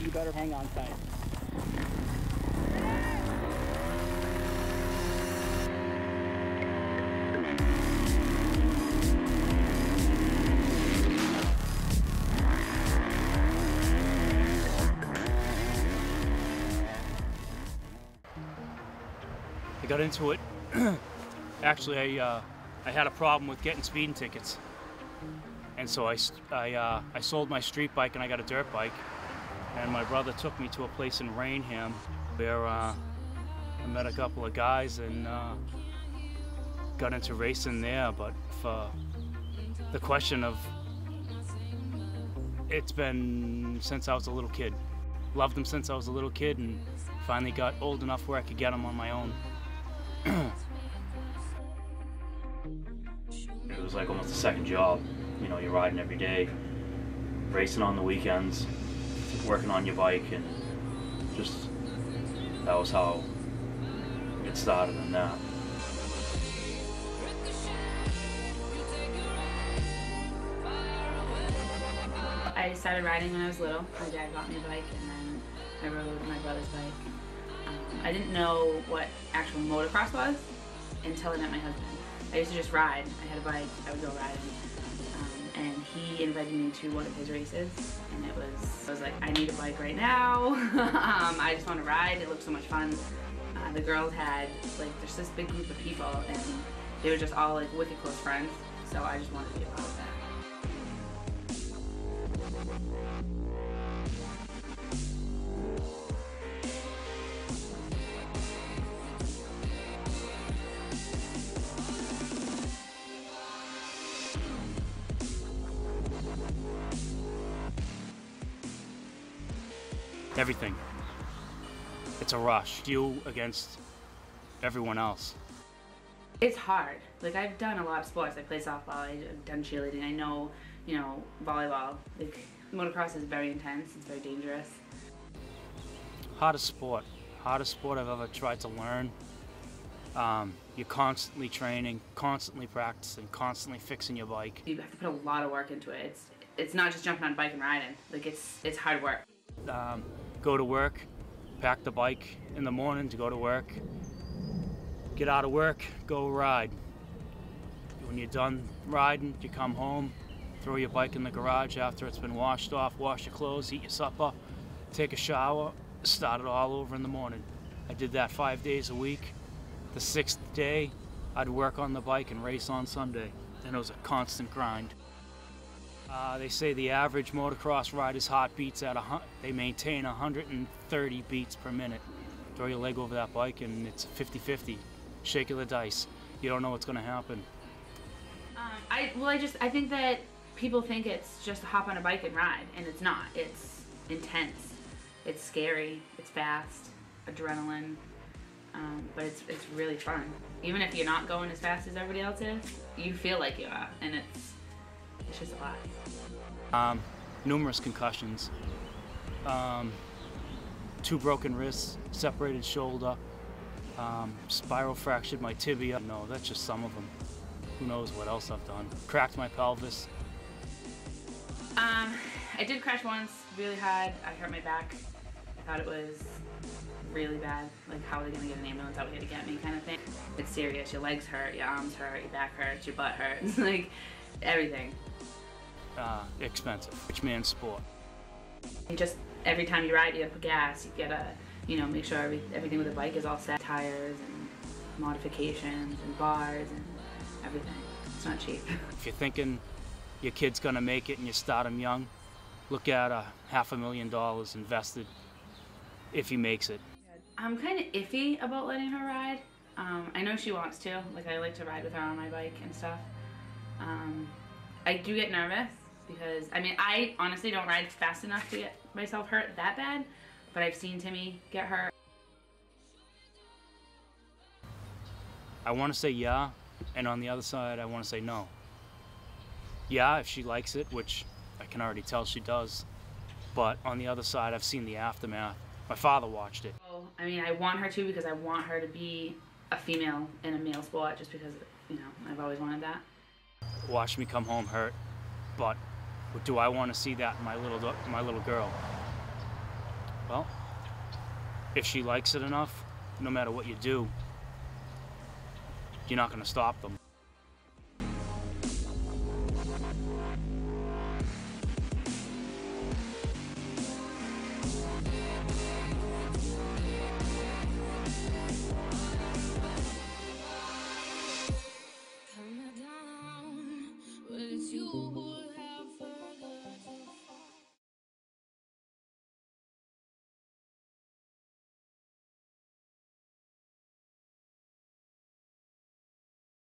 you better hang on tight. I got into it. Actually, I had a problem with getting speeding tickets, and so I sold my street bike and I got a dirt bike. And my brother took me to a place in Rainham where I met a couple of guys and got into racing there. But for the question of, it's been since I was a little kid. Loved them since I was a little kid, and finally got old enough where I could get them on my own. It was like almost a second job. You know, you're riding every day, racing on the weekends, working on your bike, and just that was how it started in that. I started riding when I was little. My dad got me a bike, and then I rode my brother's bike. I didn't know what actual motocross was until I met my husband. I used to just ride. I had a bike, I would go riding. And he invited me to one of his races, and I was like, I need a bike right now. I just want to ride. It looked so much fun. The girls had, like, there's this big group of people, and they were just all like wicked close friends, so I just wanted to be a part of that. Everything. It's a rush. You against everyone else. It's hard. Like, I've done a lot of sports. I played softball, I've done cheerleading, I know, you know, volleyball. Like, motocross is very intense, it's very dangerous. Hardest sport I've ever tried to learn. You're constantly training, constantly practicing, constantly fixing your bike. You have to put a lot of work into it. It's not just jumping on a bike and riding. Like, it's hard work. Go to work, pack the bike in the morning to go to work, get out of work, go ride. When you're done riding, you come home, throw your bike in the garage after it's been washed off, wash your clothes, eat your supper, take a shower, start it all over in the morning. I did that 5 days a week. The 6th day, I'd work on the bike and race on Sunday, and it was a constant grind. They say the average motocross rider's heart beats they maintain 130 beats per minute. Throw your leg over that bike and it's 50-50. Shake of the dice. You don't know what's going to happen. I think that people think it's just hop on a bike and ride, and it's not. It's intense. It's scary. It's fast. Adrenaline. But it's really fun. Even if you're not going as fast as everybody else is, you feel like you are, and it's just a lot. Numerous concussions, 2 broken wrists, separated shoulder, spiral fractured my tibia. No, that's just some of them. Who knows what else I've done. Cracked my pelvis. I did crash once really hard. I hurt my back. I thought it was really bad. Like, how are they gonna get an ambulance out here to get me, kind of thing. It's serious. Your legs hurt, your arms hurt, your back hurts, your butt hurts, like everything. Expensive. Rich man's sport. And just every time you ride, you gotta put gas. You gotta, you know, make sure everything with the bike is all set. Tires and modifications and bars and everything. It's not cheap. If you're thinking your kid's gonna make it and you start him young, look at $500,000 invested if he makes it. I'm kind of iffy about letting her ride. I know she wants to. Like, I like to ride with her on my bike and stuff. I do get nervous because, I mean, I honestly don't ride fast enough to get myself hurt that bad, but I've seen Timmy get hurt. I want to say yeah, and on the other side, I want to say no. Yeah, if she likes it, which I can already tell she does, but on the other side, I've seen the aftermath. My father watched it. I mean, I want her to because I want her to be a female in a male sport just because, you know, I've always wanted that. Watched me come home hurt, but do I want to see that in my little girl? Well, if she likes it enough, no matter what you do, you're not going to stop them.